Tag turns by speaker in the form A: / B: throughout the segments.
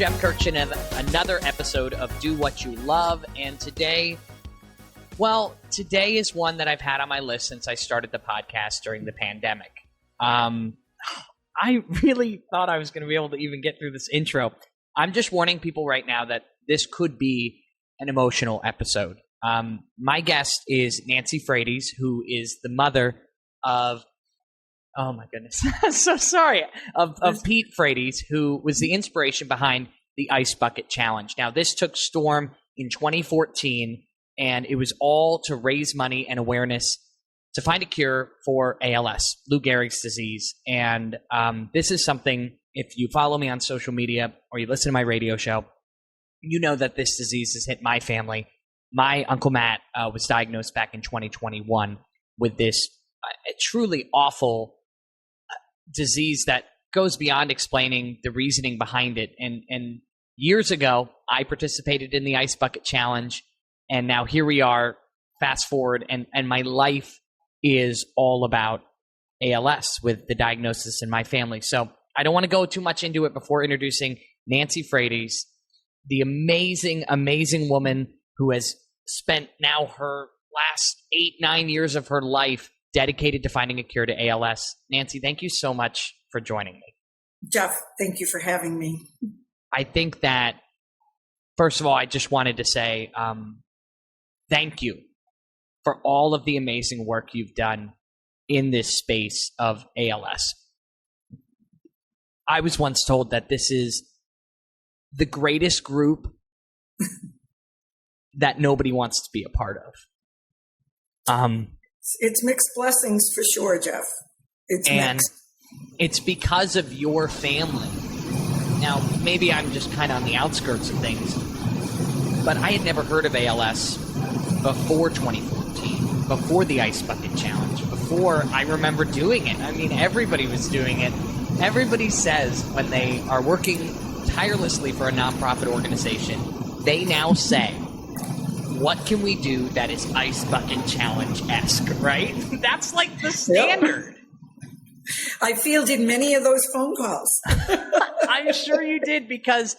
A: Jeff Kurkjian and another episode of Do What You Love. And today is one that I've had on my list since I started the podcast during the pandemic. I really thought I was going to be able to even get through this intro. I'm just warning people right now that this could be an emotional episode. My guest is Nancy Frates, who is the mother of, oh my goodness, I'm so sorry, of Pete Frates, who was the inspiration behind the Ice Bucket Challenge. Now, this took storm in 2014, and it was all to raise money and awareness to find a cure for ALS, Lou Gehrig's disease. And this is something, if you follow me on social media or you listen to my radio show, you know that this disease has hit my family. My Uncle Matt was diagnosed back in 2021 with this truly awful disease that goes beyond explaining the reasoning behind it. And years ago, I participated in the Ice Bucket Challenge, and now here we are, fast forward, and my life is all about ALS with the diagnosis in my family. So I don't want to go too much into it before introducing Nancy Frates, the amazing, amazing woman who has spent now her last 8-9 years of her life dedicated to finding a cure to ALS. Nancy, thank you so much for joining me.
B: Jeff, thank you for having me.
A: I think that, first of all, I just wanted to say thank you for all of the amazing work you've done in this space of ALS. I was once told that this is the greatest group that nobody wants to be a part of.
B: It's mixed blessings for sure, Jeff. It's mixed. It's because of your family. Now, maybe I'm just kind of on the outskirts of things, but I had never heard of ALS before 2014, before the Ice Bucket Challenge, before I remember doing it. I mean, everybody was doing it. Everybody says when they are working tirelessly for a nonprofit organization, they now say, what can we do that is Ice Bucket Challenge-esque, right? That's like the standard. I fielded many of those phone calls.
A: I'm sure you did, because,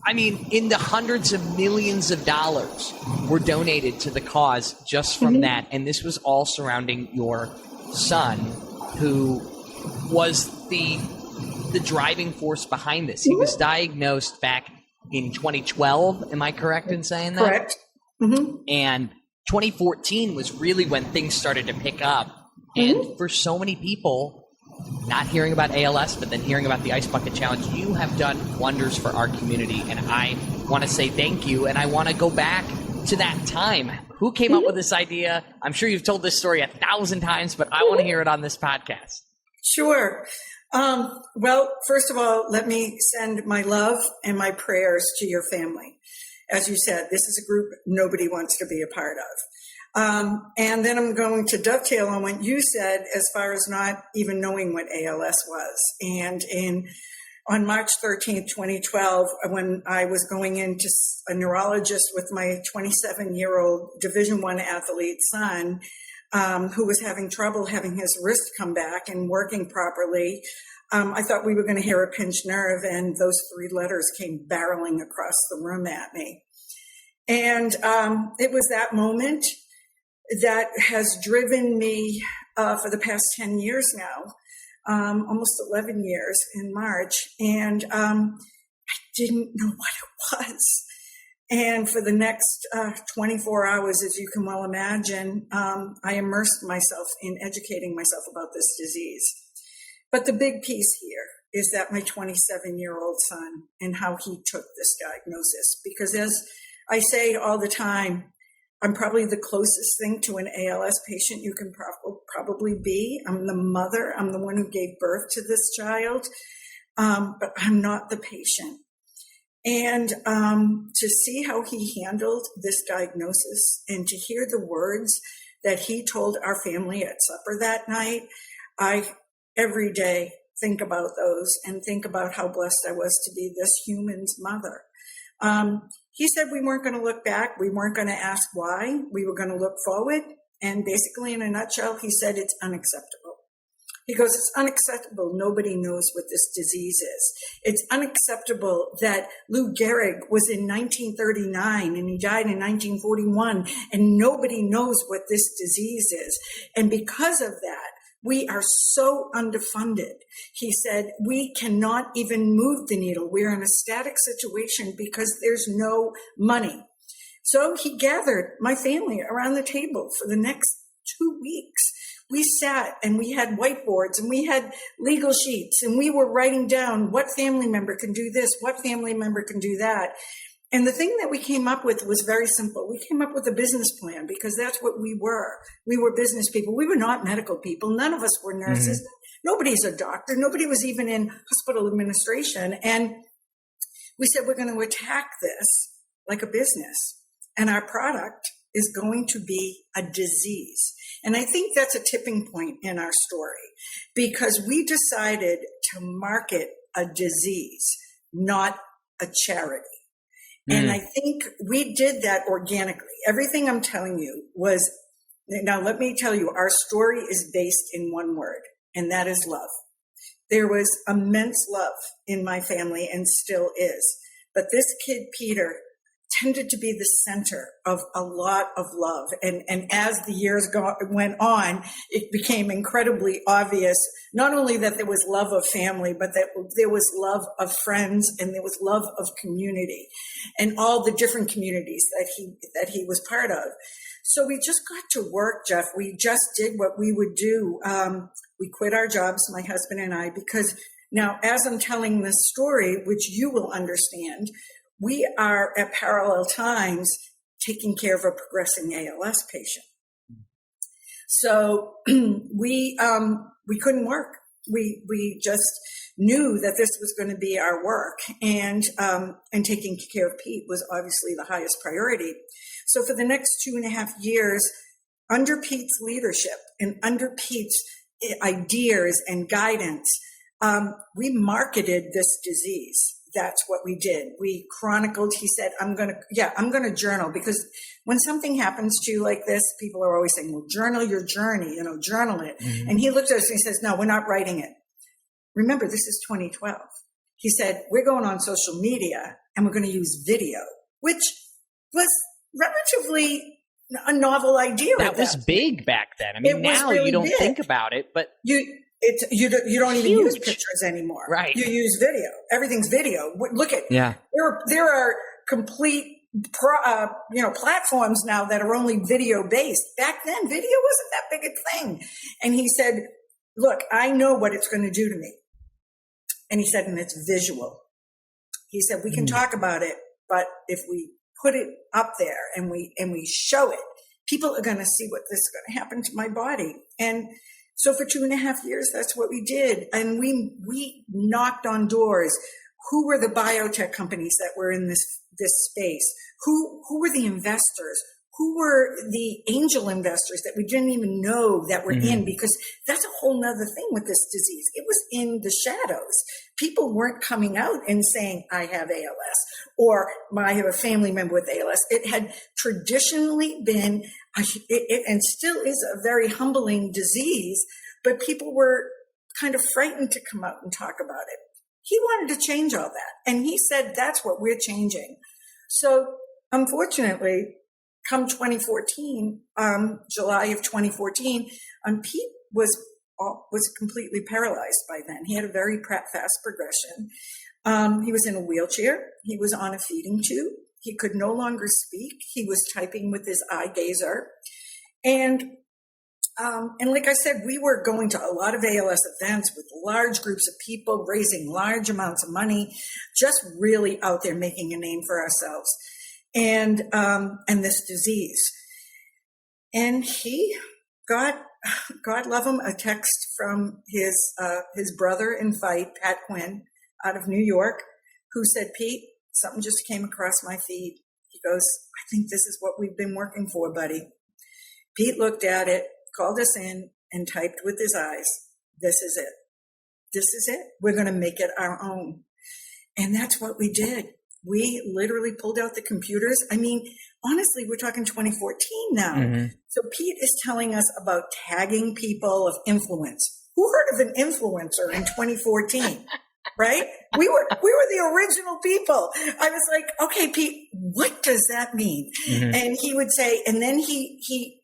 A: I mean, in the hundreds of millions of dollars were donated to the cause just from that. And this was all surrounding your son, who was the driving force behind this. He was diagnosed back in 2012. Am I correct in saying that?
B: Correct. Mm-hmm.
A: And 2014 was really when things started to pick up. And for so many people, not hearing about ALS, but then hearing about the Ice Bucket Challenge, you have done wonders for our community. And I want to say thank you. And I want to go back to that time. Who came up with this idea? I'm sure you've told this story 1,000 times, but I want to hear it on this podcast.
B: Sure. Well, first of all, let me send my love and my prayers to your family. As you said, this is a group nobody wants to be a part of. And then I'm going to dovetail on what you said as far as not even knowing what ALS was. And on March 13th, 2012, when I was going into a neurologist with my 27-year-old Division I athlete son, who was having trouble having his wrist come back and working properly, I thought we were going to hear a pinched nerve, and those 3 letters came barreling across the room at me. And it was that moment that has driven me for the past 10 years now, almost 11 years in March. And I didn't know what it was. And for the next 24 hours, as you can well imagine, I immersed myself in educating myself about this disease. But the big piece here is that my 27-year-old son and how he took this diagnosis. Because as I say all the time, I'm probably the closest thing to an ALS patient you can probably be. I'm the mother. I'm the one who gave birth to this child. But I'm not the patient. And to see how he handled this diagnosis and to hear the words that he told our family at supper that night, I every day think about those and think about how blessed I was to be this human's mother. He said we weren't going to look back. We weren't going to ask why. We were going to look forward. And basically, in a nutshell, he said it's unacceptable. He goes, it's unacceptable. Nobody knows what this disease is. It's unacceptable that Lou Gehrig was in 1939 and he died in 1941 and nobody knows what this disease is. And because of that, we are so underfunded. He said, we cannot even move the needle. We're in a static situation because there's no money. So he gathered my family around the table for the next 2 weeks. We sat and we had whiteboards and we had legal sheets and we were writing down what family member can do this, what family member can do that. And the thing that we came up with was very simple. We came up with a business plan because that's what we were. We were business people. We were not medical people. None of us were nurses. Nobody's a doctor. Nobody was even in hospital administration. And we said, we're going to attack this like a business. And our product is going to be a disease. And I think that's a tipping point in our story because we decided to market a disease, not a charity. And I think we did that organically. Everything I'm telling you was, now let me tell you, our story is based in one word, and that is love. There was immense love in my family and still is. But this kid, Peter, tended to be the center of a lot of love. And as the years went on, it became incredibly obvious, not only that there was love of family, but that there was love of friends and there was love of community and all the different communities that he was part of. So we just got to work, Jeff. We just did what we would do. We quit our jobs, my husband and I, because now as I'm telling this story, which you will understand, we are at parallel times taking care of a progressing ALS patient. So we couldn't work. We just knew that this was going to be our work, and taking care of Pete was obviously the highest priority. So for the next 2.5 years, under Pete's leadership and under Pete's ideas and guidance, we marketed this disease. That's what we did. We chronicled. He said, I'm going to journal, because when something happens to you like this, people are always saying, well, journal your journey, journal it. Mm-hmm. And he looked at us and he says, no, we're not writing it. Remember, this is 2012. He said, we're going on social media and we're going to use video, which was relatively a novel idea.
A: That was big back then. I mean, now really you don't think about it, but
B: you don't even use pictures anymore.
A: Right.
B: You use video. Everything's video. Look at, there are complete, platforms now that are only video based. Back then, video wasn't that big a thing. And he said, look, I know what it's going to do to me. And he said, and it's visual. He said, we can talk about it, but if we put it up there and we show it, people are going to see what this is going to happen to my body. And so for 2.5 years, that's what we did. And we knocked on doors. Who were the biotech companies that were in this space? Who were the investors? Who were the angel investors that we didn't even know that were in? Because that's a whole nother thing with this disease. It was in the shadows. People weren't coming out and saying, I have ALS, or I have a family member with ALS. It had traditionally been, and still is, a very humbling disease, but people were kind of frightened to come out and talk about it. He wanted to change all that. And he said, that's what we're changing. So unfortunately, come 2014, July of 2014, Pete was completely paralyzed by then. He had a very fast progression. He was in a wheelchair. He was on a feeding tube. He could no longer speak. He was typing with his eye gazer. And like I said, we were going to a lot of ALS events with large groups of people, raising large amounts of money, just really out there making a name for ourselves. And this disease. And he got, God love him, a text from his brother in fight, Pat Quinn, out of New York, who said, Pete, something just came across my feed. He goes, I think this is what we've been working for, buddy. Pete looked at it, called us in, and typed with his eyes, this is it. This is it. We're going to make it our own. And that's what we did. We literally pulled out the computers. I mean, honestly, we're talking 2014 now. Mm-hmm. So Pete is telling us about tagging people of influence. who heard of an influencer in 2014? Right? We were the original people. I was like, okay, Pete, what does that mean? Mm-hmm. And he would say, and then he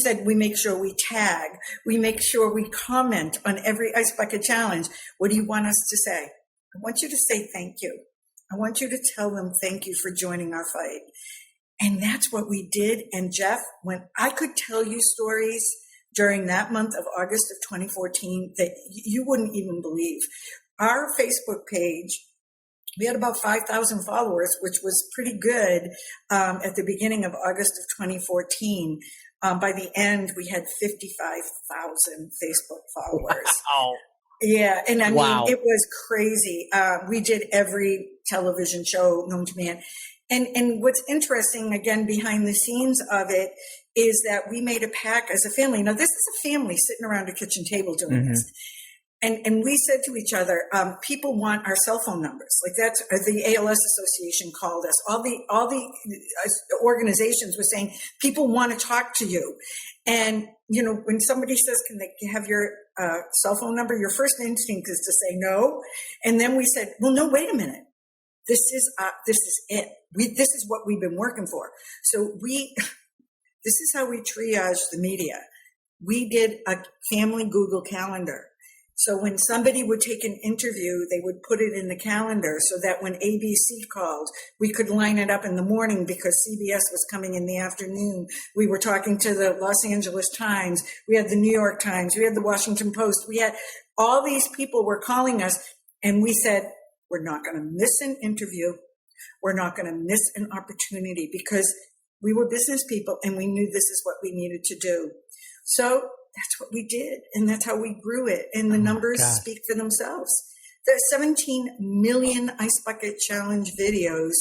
B: said, we make sure we tag, we make sure we comment on every Ice Bucket Challenge. What do you want us to say? I want you to say thank you. I want you to tell them thank you for joining our fight. And that's what we did. And Jeff, when I could tell you stories during that month of August of 2014 that you wouldn't even believe. Our Facebook page, we had about 5,000 followers, which was pretty good at the beginning of August of 2014. By the end, we had 55,000 Facebook followers.
A: Wow.
B: Yeah, and I mean, it was crazy. We did every television show known to man. And what's interesting, again, behind the scenes of it, is that we made a pact as a family. Now, this is a family sitting around a kitchen table doing this. And we said to each other, people want our cell phone numbers. Like that's the ALS Association called us. All the organizations were saying people want to talk to you. And you know, when somebody says, "Can they have your cell phone number?" Your first instinct is to say no. And then we said, "Well, no, wait a minute. This is it. This is what we've been working for." So this is how we triage the media. We did a family Google Calendar. So when somebody would take an interview, they would put it in the calendar so that when ABC called, we could line it up in the morning because CBS was coming in the afternoon. We were talking to the Los Angeles Times. We had the New York Times. We had the Washington Post. We had all these people were calling us, and we said, we're not going to miss an interview. We're not going to miss an opportunity because we were business people and we knew this is what we needed to do. So that's what we did, and that's how we grew it. And the numbers speak for themselves. There are 17 million Ice Bucket Challenge videos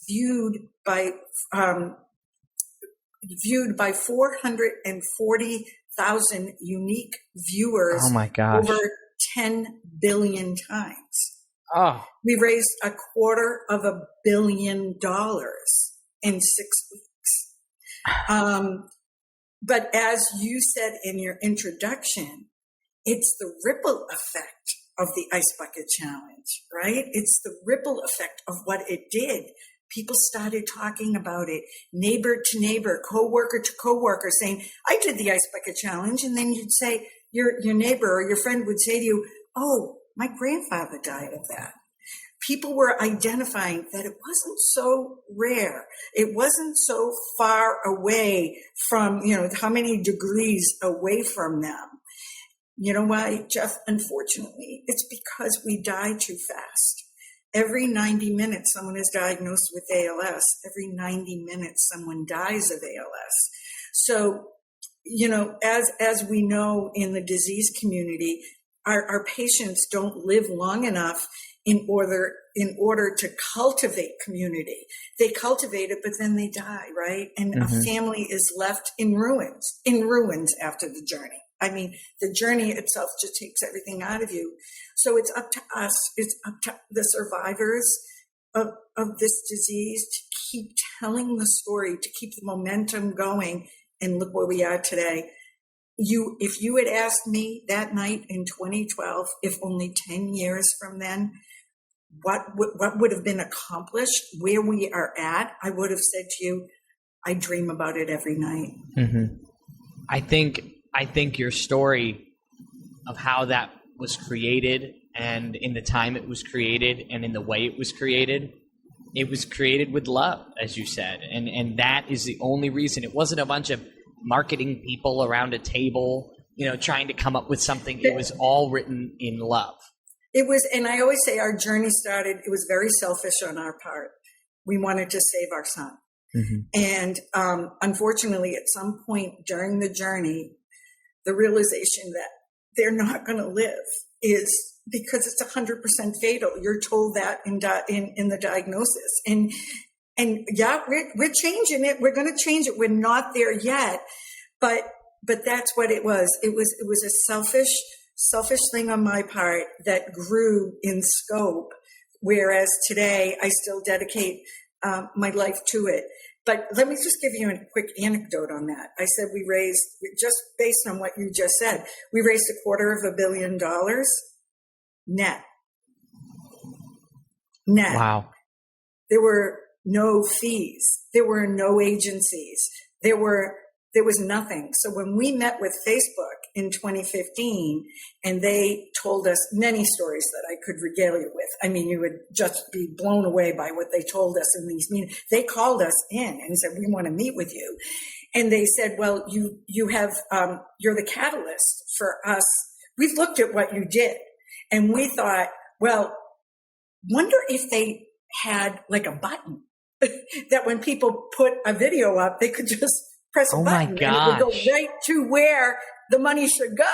B: viewed by 440,000 unique viewers.
A: Oh my gosh!
B: Over 10 billion times.
A: Oh,
B: we raised $250 million in 6 weeks. But as you said in your introduction, it's the ripple effect of the Ice Bucket Challenge, right? It's the ripple effect of what it did. People started talking about it, neighbor to neighbor, coworker to coworker, saying, I did the Ice Bucket Challenge. And then you'd say, your neighbor or your friend would say to you, oh, my grandfather died of that. People were identifying that it wasn't so rare. It wasn't so far away from, how many degrees away from them. You know why, Jeff? Unfortunately, it's because we die too fast. Every 90 minutes, someone is diagnosed with ALS. Every 90 minutes, someone dies of ALS. So, as we know in the disease community, our patients don't live long enough in order to cultivate community. They cultivate it, but then they die, right? And a family is left in ruins after the journey. I mean, the journey itself just takes everything out of you. So it's up to us. It's up to the survivors of this disease to keep telling the story, to keep the momentum going. And look where we are today. If you had asked me that night in 2012, if only 10 years from then, what would have been accomplished, where we are at, I would have said to you, I dream about it every night.
A: Mm-hmm. I think your story of how that was created and in the time it was created and in the way it was created with love, as you said. And that is the only reason. It wasn't a bunch of marketing people around a table, trying to come up with something. It was all written in love.
B: It was, and I always say our journey started, it was very selfish on our part. We wanted to save our son. Mm-hmm. And unfortunately, at some point during the journey, the realization that they're not going to live is because it's 100% fatal. You're told that in the diagnosis. And yeah, we're changing it. We're going to change it. We're not there yet, but that's what it was. It was a selfish thing on my part that grew in scope. Whereas today I still dedicate my life to it. But let me just give you a quick anecdote on that. I said we raised, just based on what you just said, we raised $250 million net. Net.
A: Wow.
B: There were no fees. There were no agencies. There was nothing. So when we met with Facebook in 2015, and they told us many stories that I could regale you with. I mean, you would just be blown away by what they told us in these meetings. They called us in and said, we want to meet with you. And they said, well, you have, you're the catalyst for us. We've looked at what you did, and we thought, well, wonder if they had like a button that when people put a video up, they could just press a button and it would go right to where the money should go.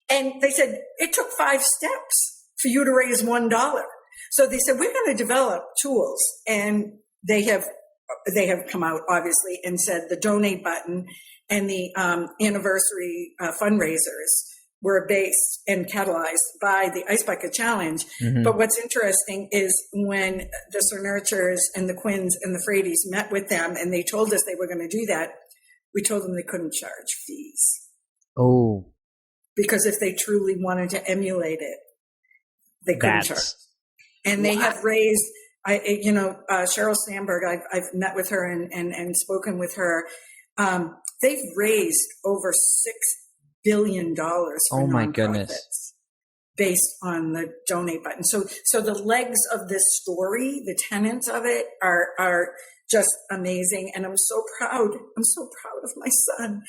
B: And they said, it took 5 steps for you to raise $1. So they said, we're going to develop tools. And they have come out, obviously, and said the donate button and the anniversary fundraisers were based and catalyzed by the Ice Bucket Challenge. Mm-hmm. But what's interesting is when the Sir Nurtures and the Quins and the Frates met with them and they told us they were going to do that, we told them they couldn't charge fees.
A: Oh.
B: Because if they truly wanted to emulate it, they couldn't charge. And they have raised, Sheryl Sandberg, I've met with her and spoken with her. They've raised over $6 billion for nonprofits based on the donate button. So the legs of this story, the tenets of it are just amazing. And I'm so proud. I'm so proud of my son.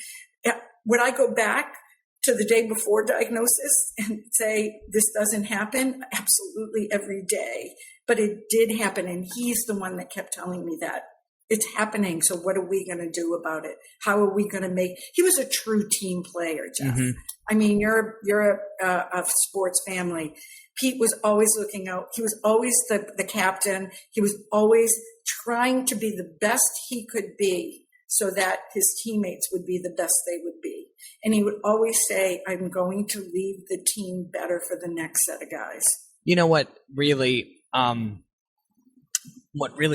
B: Would I go back to the day before diagnosis and say, this doesn't happen? Absolutely, every day. But it did happen. And he's the one that kept telling me that. It's happening. So what are we going to do about it? How are we going to he was a true team player, Jeff. Mm-hmm. I mean, you're a sports family. Pete was always looking out. He was always the captain. He was always trying to be the best he could be so that his teammates would be the best they would be. And he would always say, I'm going to leave the team better for the next set of guys.
A: You know what really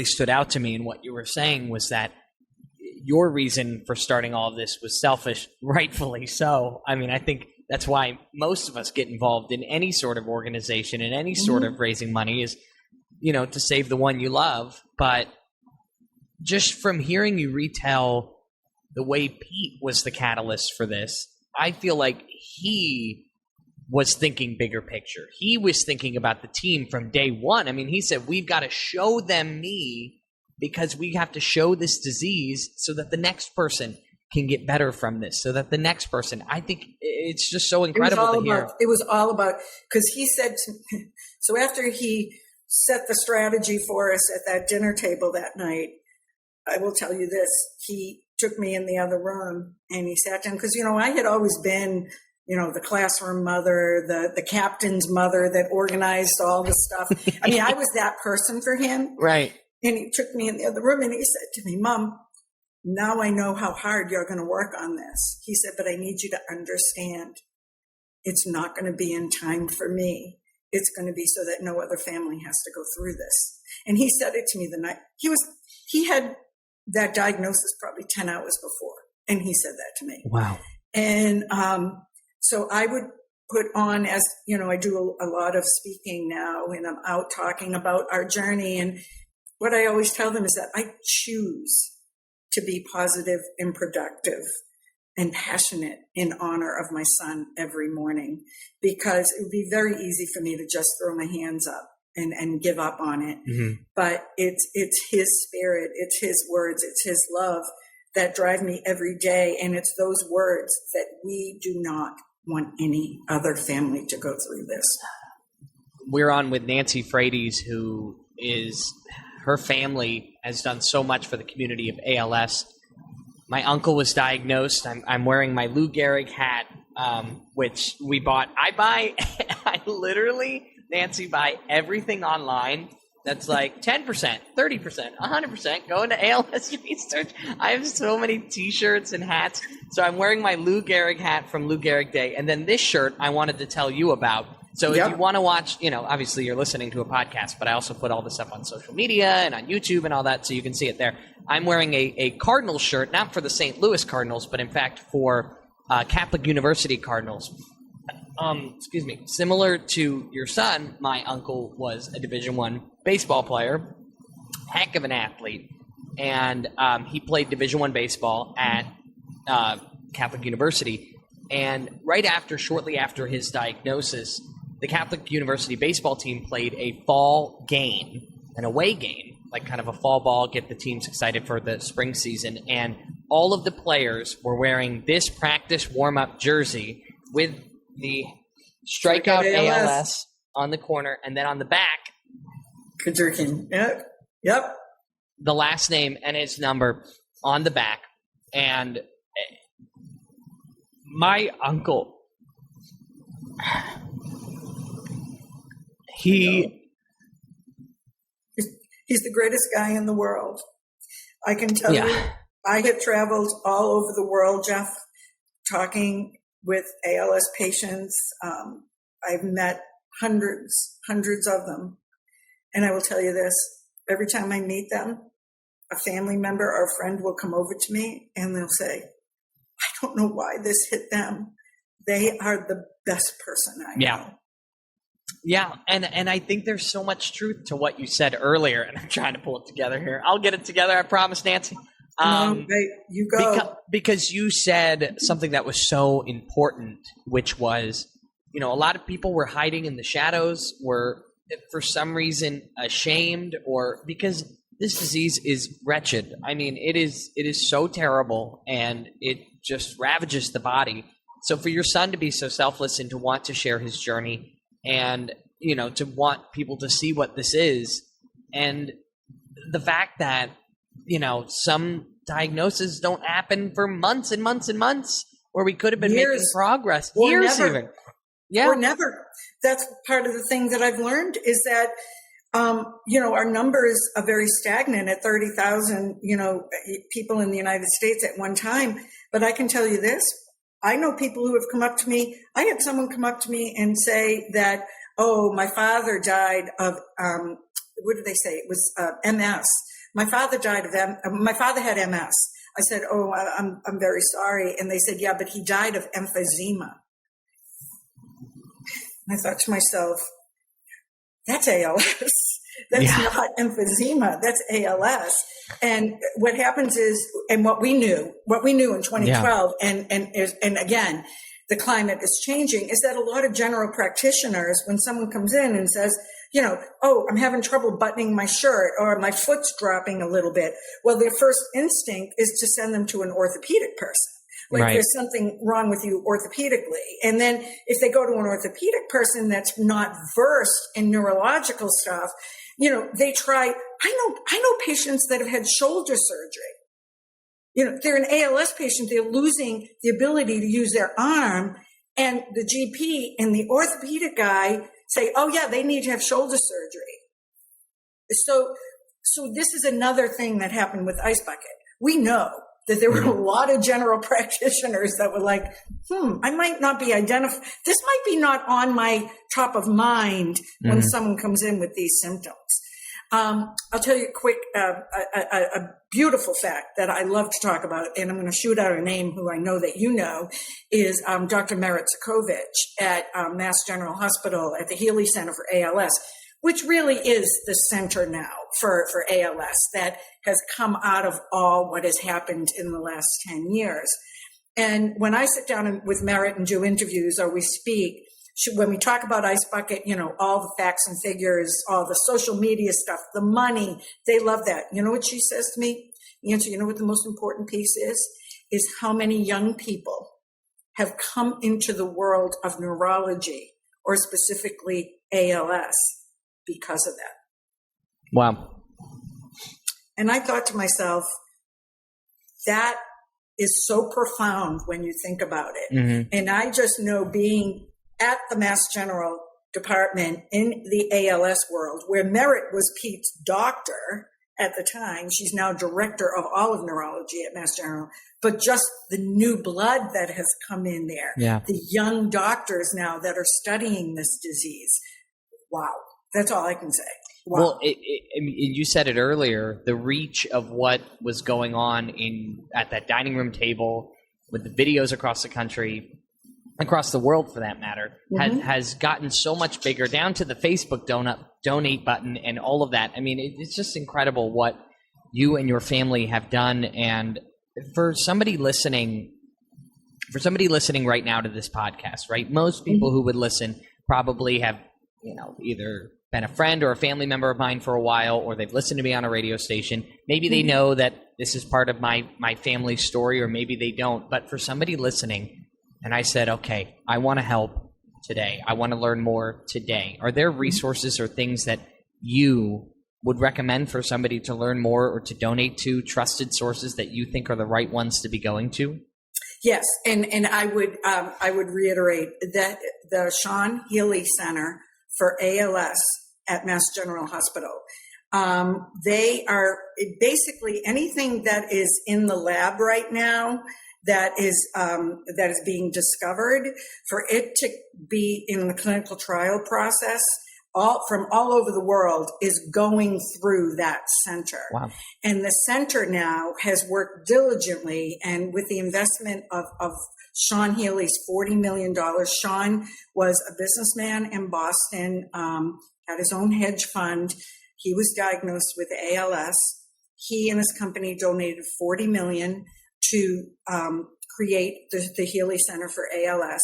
A: stood out to me in what you were saying was that your reason for starting all of this was selfish, rightfully so. I mean, I think that's why most of us get involved in any sort of organization and any sort of raising money is, to save the one you love. But just from hearing you retell the way Pete was the catalyst for this, I feel like he was thinking bigger picture. He was thinking about the team from day one. I mean, he said, we've got to show them me because we have to show this disease so that the next person can get better from this, so that the next person, I think it's just so incredible to hear.
B: It was all about, because he said to me, so after he set the strategy for us at that dinner table that night, I will tell you this, he took me in the other room and he sat down, because, I had always been, the classroom mother, the captain's mother that organized all the stuff. I mean, I was that person for him.
A: Right.
B: And he took me in the other room and he said to me, Mom, now I know how hard you're going to work on this. He said, but I need you to understand it's not going to be in time for me. It's going to be so that no other family has to go through this. And he said it to me the night he had that diagnosis probably 10 hours before. And he said that to me.
A: Wow.
B: And, so I would put on, as I do a lot of speaking now, and I'm out talking about our journey. And what I always tell them is that I choose to be positive and productive and passionate in honor of my son every morning, because it would be very easy for me to just throw my hands up and give up on it. Mm-hmm. But it's his spirit, it's his words, it's his love that drive me every day. And it's those words that we do not want any other family to go through this.
A: We're on with Nancy Frates, who is, her family has done so much for the community of ALS. My uncle was diagnosed. I'm wearing my Lou Gehrig hat, which we bought. I literally, Nancy, buy everything online that's like 10%, 30%, 100% going to ALS research. I have so many T-shirts and hats. So I'm wearing my Lou Gehrig hat from Lou Gehrig Day. And then this shirt I wanted to tell you about. So if you want to watch, obviously you're listening to a podcast, but I also put all this stuff on social media and on YouTube and all that, so you can see it there. I'm wearing a Cardinals shirt, not for the St. Louis Cardinals, but in fact for Catholic University Cardinals. Excuse me. Similar to your son, my uncle was a Division I baseball player, heck of an athlete, and he played Division I baseball at Catholic University. And shortly after his diagnosis, the Catholic University baseball team played a fall game, an away game, like kind of a fall ball, get the teams excited for the spring season. And all of the players were wearing this practice warm-up jersey with the strikeout ALS on the corner, and then on the back,
B: Kurkjian. Yep.
A: The last name and his number on the back. And my uncle, he's
B: the greatest guy in the world. I can tell you, I have traveled all over the world, Jeff, talking with ALS patients. I've met hundreds of them. And I will tell you this, every time I meet them, a family member or a friend will come over to me and they'll say, I don't know why this hit them. They are the best person I know.
A: Yeah, and I think there's so much truth to what you said earlier, and I'm trying to pull it together here. I'll get it together, I promise, Nancy.
B: You go.
A: Because you said something that was so important, which was, a lot of people were hiding in the shadows, were for some reason ashamed, or because this disease is wretched. I mean, it is so terrible, and it just ravages the body. So for your son to be so selfless and to want to share his journey, and to want people to see what this is, and the fact that some diagnoses don't happen for months and months and months, where we could have been making progress, years even.
B: Or never. That's part of the thing that I've learned is that our numbers are very stagnant at 30,000 people in the United States at one time. But I can tell you this. I know people who have come up to me. I had someone come up to me and say that, my father died of, what did they say? It was MS. My father died of my father had MS. I said, I'm very sorry. And they said, yeah, but he died of emphysema. And I thought to myself, that's ALS. That's not emphysema. That's ALS. And what happens is, and what we knew in 2012, and again, the climate is changing, is that a lot of general practitioners, when someone comes in and says, I'm having trouble buttoning my shirt, or my foot's dropping a little bit, well, their first instinct is to send them to an orthopedic person. Like there's something wrong with you orthopedically. And then if they go to an orthopedic person that's not versed in neurological stuff, they try. I know patients that have had shoulder surgery. They're an ALS patient. They're losing the ability to use their arm, and the GP and the orthopedic guy say, oh yeah, they need to have shoulder surgery. So this is another thing that happened with Ice Bucket. We know that there were a lot of general practitioners that were like, I might not be identified. This might be not on my top of mind when someone comes in with these symptoms. I'll tell you a quick, a beautiful fact that I love to talk about, and I'm going to shoot out a name who I know that you know, is Dr. Merit Sokovich at Mass General Hospital at the Healy Center for ALS, which really is the center now for ALS that has come out of all what has happened in the last 10 years. And when I sit down with Merit and do interviews or we speak, when we talk about Ice Bucket, all the facts and figures, all the social media stuff, the money, they love that. You know what she says to me? Nancy, you know what the most important piece is how many young people have come into the world of neurology, or specifically ALS, because of that.
A: Wow.
B: And I thought to myself, that is so profound when you think about it. Mm-hmm. And I just know, being at the Mass General department in the ALS world, where Merit was Pete's doctor at the time. She's now director of all of neurology at Mass General. But just the new blood that has come in there, the young doctors now that are studying this disease. Wow. That's all I can say. Wow.
A: Well, I mean, you said it earlier, the reach of what was going on at that dining room table with the videos across the country, across the world for that matter, has gotten so much bigger, down to the Facebook donate button and all of that. I mean, it's just incredible what you and your family have done. And for somebody listening right now to this podcast, right? Most people who would listen probably have, either been a friend or a family member of mine for a while, or they've listened to me on a radio station. Maybe they know that this is part of my family story, or maybe they don't. But for somebody listening, and I said, okay, I want to help today. I want to learn more today. Are there resources or things that you would recommend for somebody to learn more or to donate to, trusted sources that you think are the right ones to be going to?
B: Yes, and I would reiterate that the Sean Healey Center for ALS at Mass General Hospital, they are basically anything that is in the lab right now that is being discovered, for it to be in the clinical trial process, from all over the world, is going through that center.
A: Wow.
B: And the center now has worked diligently, and with the investment of Sean Healey's $40 million. Sean was a businessman in Boston, had his own hedge fund. He was diagnosed with ALS. He and his company donated $40 million to create the Healey Center for ALS.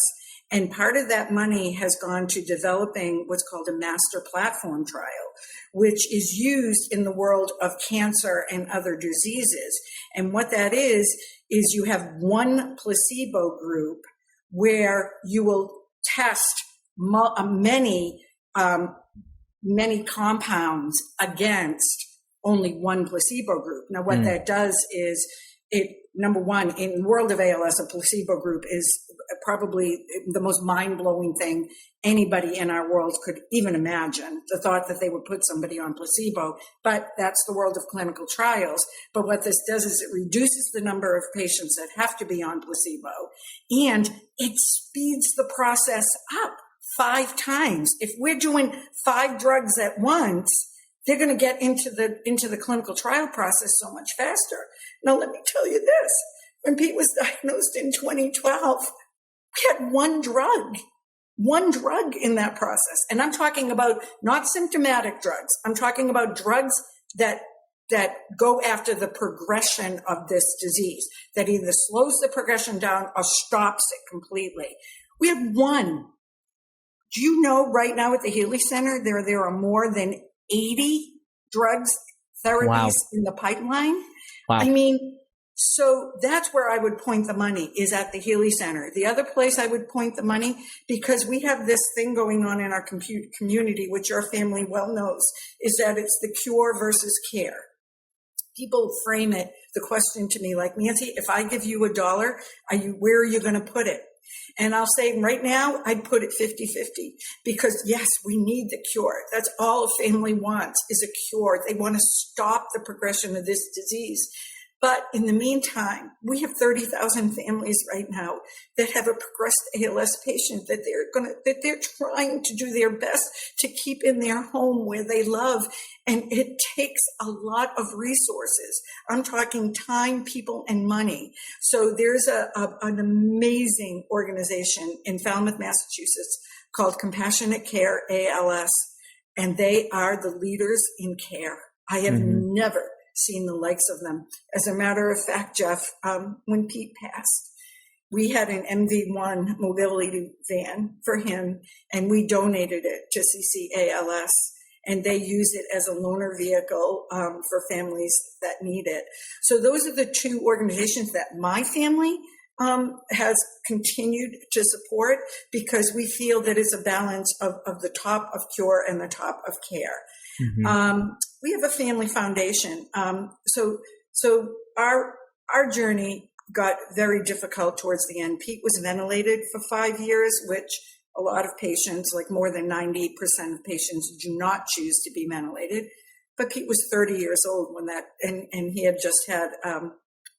B: And part of that money has gone to developing what's called a master platform trial, which is used in the world of cancer and other diseases. And what that is you have one placebo group where you will test many compounds against only one placebo group. Now, what that does is number one, in the world of ALS, a placebo group is probably the most mind-blowing thing anybody in our world could even imagine, the thought that they would put somebody on placebo. But that's the world of clinical trials. But what this does is it reduces the number of patients that have to be on placebo, and it speeds the process up 5 times. If we're doing 5 drugs at once, they're going to get into the clinical trial process so much faster. Now, let me tell you this. When Pete was diagnosed in 2012, we had one drug in that process. And I'm talking about not symptomatic drugs. I'm talking about drugs that go after the progression of this disease, that either slows the progression down or stops it completely. We have one. Do you know right now at the Healey Center, there are more than 80 drugs, therapies in the pipeline?
A: Wow.
B: I mean, so that's where I would point the money, is at the Healey Center. The other place I would point the money, because we have this thing going on in our community, which your family well knows, is that it's the cure versus care. People frame the question to me like, Nancy, if I give you $1, where are you going to put it? And I'll say right now, I'd put it 50-50, because yes, we need the cure. That's all a family wants, is a cure. They want to stop the progression of this disease. But in the meantime, we have 30,000 families right now that have a progressed ALS patient that they're trying to do their best to keep in their home where they love. And it takes a lot of resources. I'm talking time, people, and money. So there's an amazing organization in Falmouth, Massachusetts called Compassionate Care ALS, and they are the leaders in care. I have never seen the likes of them. As a matter of fact, Jeff, when Pete passed, we had an MV1 mobility van for him, and we donated it to CCALS, and they use it as a loaner vehicle for families that need it. So those are the 2 organizations that my family has continued to support, because we feel that it's a balance of the top of cure and the top of care. We have a family foundation. So our journey got very difficult towards the end. Pete was ventilated for 5 years, which a lot of patients, like more than 90% of patients, do not choose to be ventilated. But Pete was 30 years old when that, and he had just had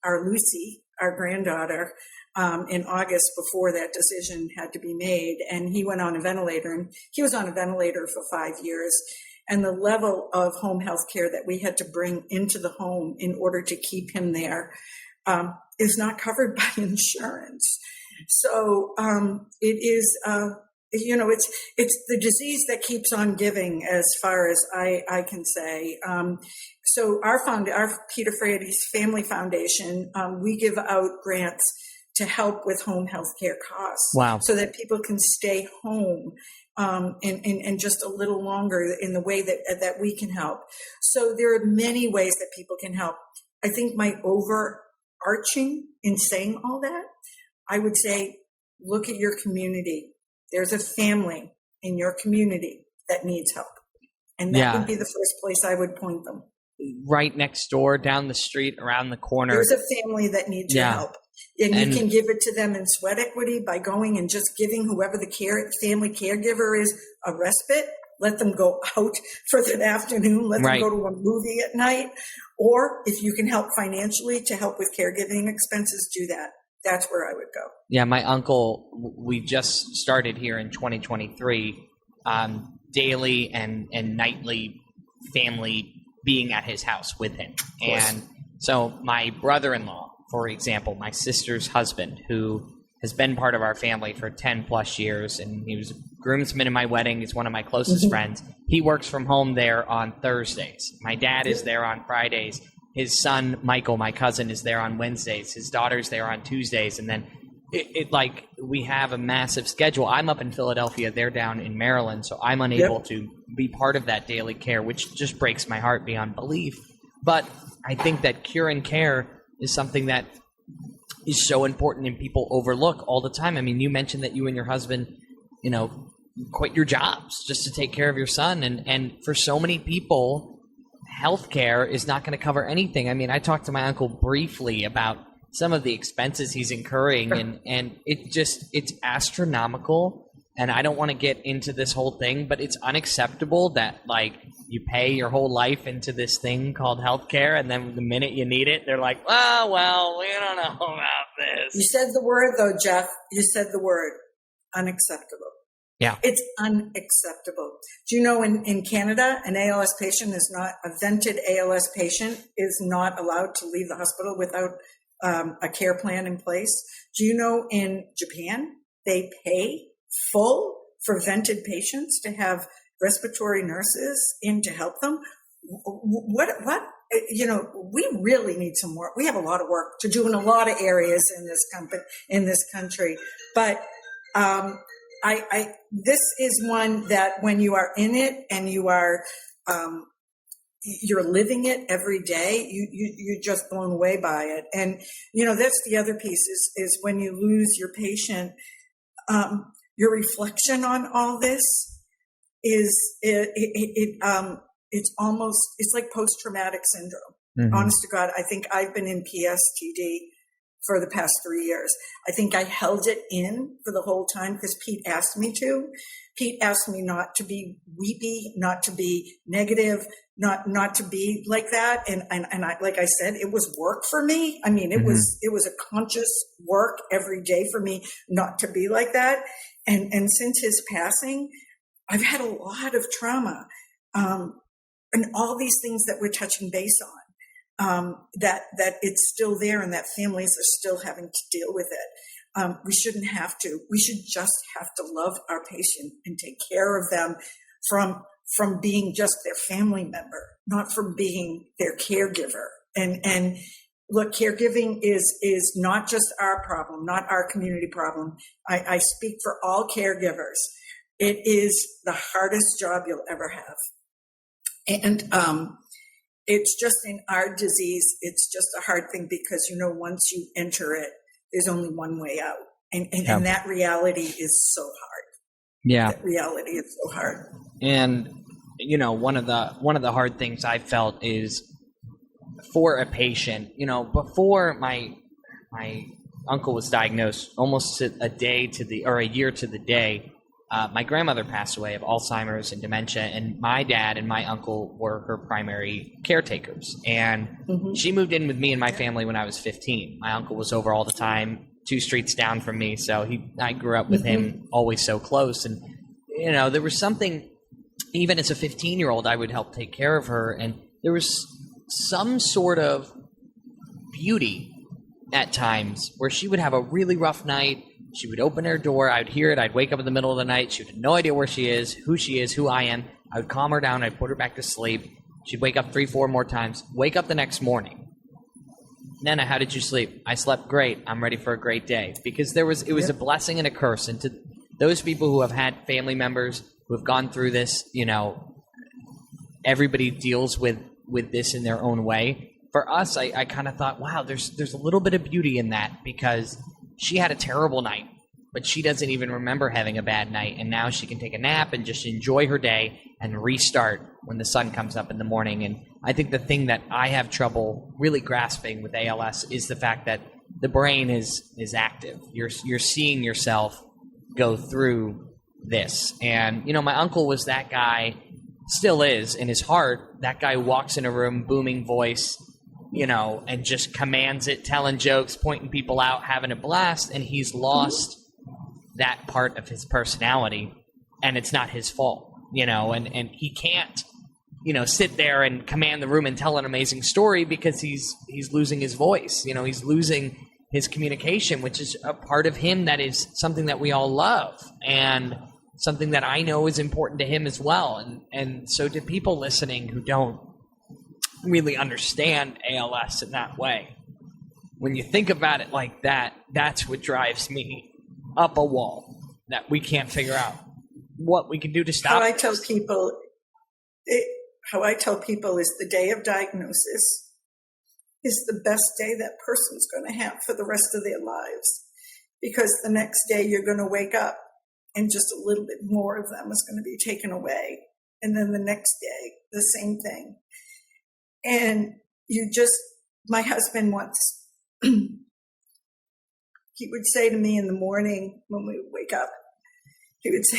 B: our Lucy, our granddaughter, in August before that decision had to be made. And he went on a ventilator, and he was on a ventilator for 5 years. And the level of home health care that we had to bring into the home in order to keep him there is not covered by insurance. So it is, it's the disease that keeps on giving, as far as I can say. So our Peter Frates Family Foundation, we give out grants to help with home health care costs.
A: Wow.
B: So that people can stay home and just a little longer in the way that we can help. So there are many ways that people can help. I think my overarching in saying all that, I would say, look at your community. There's a family in your community that needs help. And that would be the first place I would point them.
A: Right next door, down the street, around the corner.
B: There's a family that needs your help. And you can give it to them in sweat equity by going and just giving whoever the family caregiver is a respite. Let them go out for that afternoon. Let them go to a movie at night. Or if you can help financially to help with caregiving expenses, do that. That's where I would go. Yeah,
A: my uncle, we just started here in 2023, daily and nightly family being at his house with him. And so my brother-in-law, for example, my sister's husband, who has been part of our family for 10 plus years, and he was a groomsman in my wedding. He's one of my closest friends. He works from home there on Thursdays. My dad is there on Fridays. His son, Michael, my cousin, is there on Wednesdays. His daughter's there on Tuesdays. And then we have a massive schedule. I'm up in Philadelphia. They're down in Maryland. So I'm unable to be part of that daily care, which just breaks my heart beyond belief. But I think that cure and care is something that is so important and people overlook all the time. I mean, you mentioned that you and your husband, quit your jobs just to take care of your son. And for so many people, healthcare is not going to cover anything. I mean, I talked to my uncle briefly about some of the expenses he's incurring, and it's astronomical. And I don't want to get into this whole thing, but it's unacceptable that you pay your whole life into this thing called healthcare, and then the minute you need it, they're like, "Oh, well, we don't know about this."
B: You said the word, though, Jeff. You said the word, unacceptable.
A: Yeah.
B: It's unacceptable. Do you know in Canada, an ALS patient is not, a vented ALS patient is not allowed to leave the hospital without a care plan in place? Do you know in Japan, they pay full for vented patients to have respiratory nurses in to help them? What? We really need some work. We have a lot of work to do in a lot of areas in this country. But this is one that when you are in it and you are, you're living it every day, you're just blown away by it. And, that's the other piece is when you lose your patient, your reflection on all this is, it's like post-traumatic syndrome. Mm-hmm. Honest to God, I think I've been in PSTD for the past 3 years. I think I held it in for the whole time because Pete asked me to. Pete asked me not to be weepy, not to be negative, not to be like that. And I, like I said, it was work for me. I mean, it was a conscious work every day for me not to be like that. And since his passing, I've had a lot of trauma, and all these things that we're touching base on. That it's still there and that families are still having to deal with it. We shouldn't have to. We should just have to love our patient and take care of them from being just their family member, not from being their caregiver. And look, caregiving is not just our problem, not our community problem. I speak for all caregivers. It is the hardest job you'll ever have. And it's just in our disease, it's just a hard thing because, once you enter it, there's only one way out. And that reality is so hard. Yeah. That reality is so hard.
A: And, one of the hard things I felt is for a patient, before my uncle was diagnosed, almost a year to the day, my grandmother passed away of Alzheimer's and dementia, and my dad and my uncle were her primary caretakers. And she moved in with me and my family when I was 15. My uncle was over all the time, 2 streets down from me, so I grew up with him, always so close. And, you know, there was something, even as a 15-year-old, I would help take care of her, and there was some sort of beauty at times where she would have a really rough night. She would open her door. I would hear it. I'd wake up in the middle of the night. She would have no idea where she is, who I am. I would calm her down. I'd put her back to sleep. She'd wake up 3-4 more times. Wake up the next morning. Nana, how did you sleep? I slept great. I'm ready for a great day. Because it was a blessing and a curse. And to those people who have had family members who have gone through this, you know, everybody deals with this in their own way. For us, I kind of thought, wow, there's a little bit of beauty in that, because she had a terrible night, but she doesn't even remember having a bad night, and now she can take a nap and just enjoy her day and restart when the sun comes up in the morning. And I think the thing that I have trouble really grasping with ALS is the fact that the brain is active. You're seeing yourself go through this. And, you know, my uncle was that guy, still is in his heart, that guy who walks in a room, booming voice, you know, and just commands it, telling jokes, pointing people out, having a blast, and he's lost that part of his personality, and it's not his fault, you know, and he can't, you know, sit there and command the room and tell an amazing story because he's losing his voice, you know, he's losing his communication, which is a part of him that is something that we all love, and something that I know is important to him as well. And so to people listening who don't really understand ALS in that way, when you think about it like that, that's what drives me up a wall, that we can't figure out what we can do to stop
B: how I tell people is the day of diagnosis is the best day that person's going to have for the rest of their lives, because the next day you're going to wake up and just a little bit more of them is going to be taken away, and then the next day the same thing. And my husband once, he would say to me in the morning when we would wake up, he would say,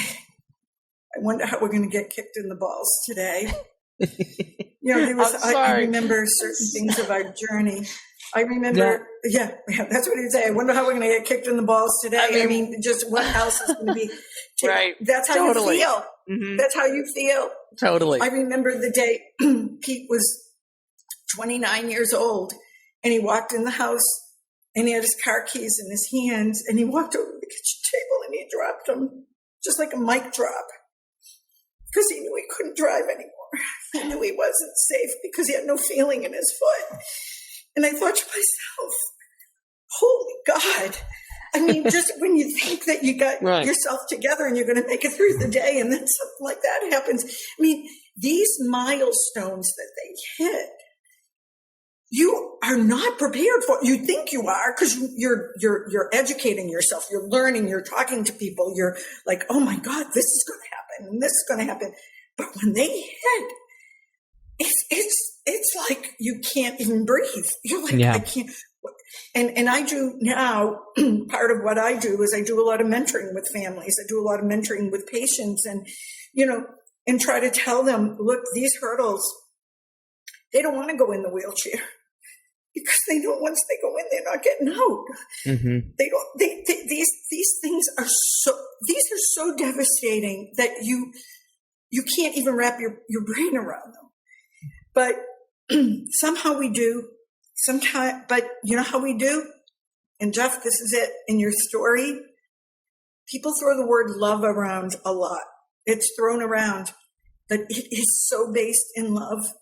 B: I wonder how we're going to get kicked in the balls today. You know, I remember certain things of our journey. I remember, yeah, that's what he'd say. I wonder how we're going to get kicked in the balls today. I mean just what else is going to be taken. Right. That's how you feel. Mm-hmm. That's how you feel.
A: Totally.
B: I remember the day Pete was 29 years old, and he walked in the house, and he had his car keys in his hands, and he walked over to the kitchen table and he dropped them, just like a mic drop, because he knew he couldn't drive anymore. He knew he wasn't safe because he had no feeling in his foot. And I thought to myself, holy God. I mean, just when you think that you got yourself together and you're going to make it through the day, and then something like that happens. I mean, these milestones that they hit, you are not prepared for. You think you are, because you're educating yourself, you're learning, you're talking to people, you're like, oh my God, this is going to happen and this is going to happen. But when they hit, it's like you can't even breathe. You're like, I can't. And I do now, part of what I do is I do a lot of mentoring with families. I do a lot of mentoring with patients, and, you know, and try to tell them, look, these hurdles, they don't want to go in the wheelchair, because they know once they go in, they're not getting out. Mm-hmm. These things are so devastating that you can't even wrap your brain around them. But somehow we do. Sometimes, but you know how we do? And Jeff, this is it. In your story, people throw the word love around a lot. It's thrown around, but it is so based in love,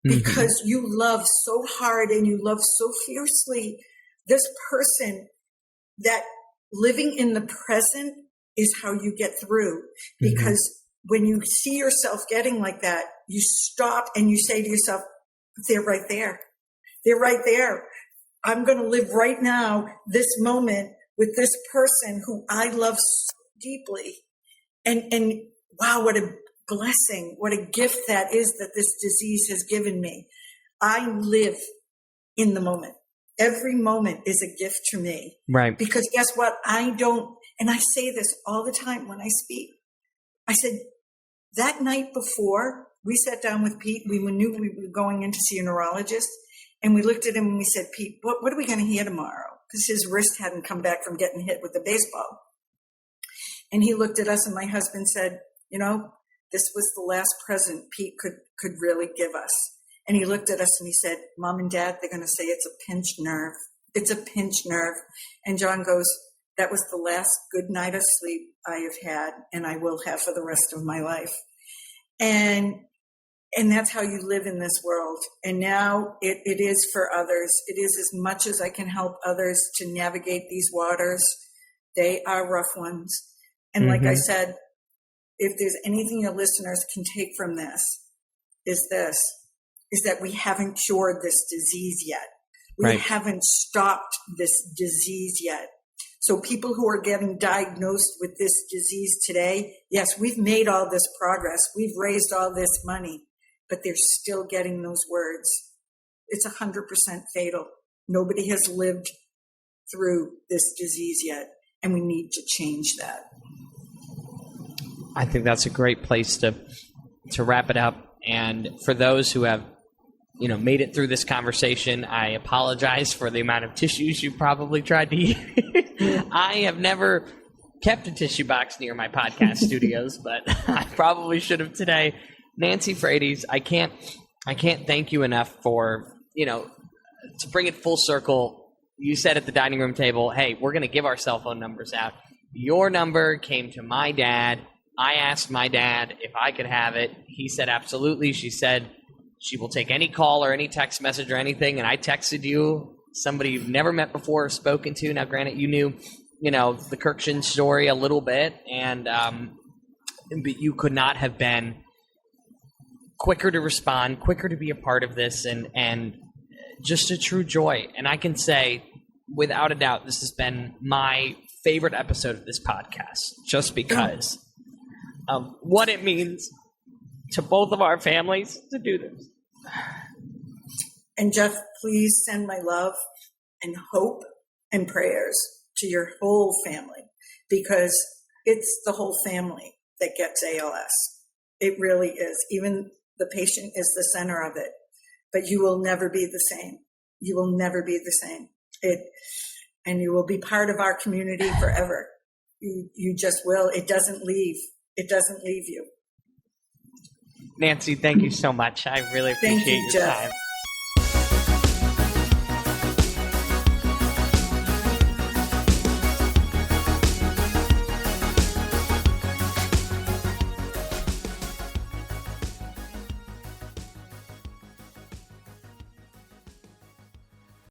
B: because you love so hard and you love so fiercely this person, that living in the present is how you get through. Because when you see yourself getting like that, you stop and you say to yourself, they're right there. They're right there. I'm going to live right now, this moment, with this person who I love so deeply. And wow, what a blessing, what a gift that is, that this disease has given me. I live in the moment. Every moment is a gift to me. Right. Because guess what? And I say this all the time when I speak, I said, that night before, we sat down with Pete. We knew we were going in to see a neurologist. And we looked at him and we said, Pete, what are we going to hear tomorrow? Because his wrist hadn't come back from getting hit with the baseball. And he looked at us and my husband said, this was the last present Pete could really give us. And he looked at us and he said, Mom and Dad, they're going to say it's a pinched nerve. It's a pinched nerve. And John goes, that was the last good night of sleep I have had and I will have for the rest of my life. And that's how you live in this world. And now it is for others. It is as much as I can help others to navigate these waters. They are rough ones. And like I said, if there's anything your listeners can take from this, is that we haven't cured this disease yet. We haven't stopped this disease yet. So people who are getting diagnosed with this disease today, yes, we've made all this progress. We've raised all this money, but they're still getting those words. It's 100% fatal. Nobody has lived through this disease yet, and we need to change that.
A: I think that's a great place to wrap it up. And for those who have, made it through this conversation, I apologize for the amount of tissues you probably tried to use. I have never kept a tissue box near my podcast studios, but I probably should have today. Nancy Frates, I can't thank you enough for, to bring it full circle. You said at the dining room table, hey, we're going to give our cell phone numbers out. Your number came to my dad. I asked my dad if I could have it. He said absolutely. She said she will take any call or any text message or anything. And I texted you, somebody you've never met before or spoken to. Now, granted, you knew, the Kurkjian story a little bit, and but you could not have been quicker to respond, quicker to be a part of this, and just a true joy. And I can say, without a doubt, this has been my favorite episode of this podcast, just because of what it means to both of our families to do this.
B: And Jeff, please send my love and hope and prayers to your whole family, because it's the whole family that gets ALS. It really is. Even the patient is the center of it, but you will never be the same. You will never be the same. And you will be part of our community forever. You just will. It doesn't leave. It doesn't leave you.
A: Nancy, thank you so much. I really appreciate your
B: Jeff.
A: time.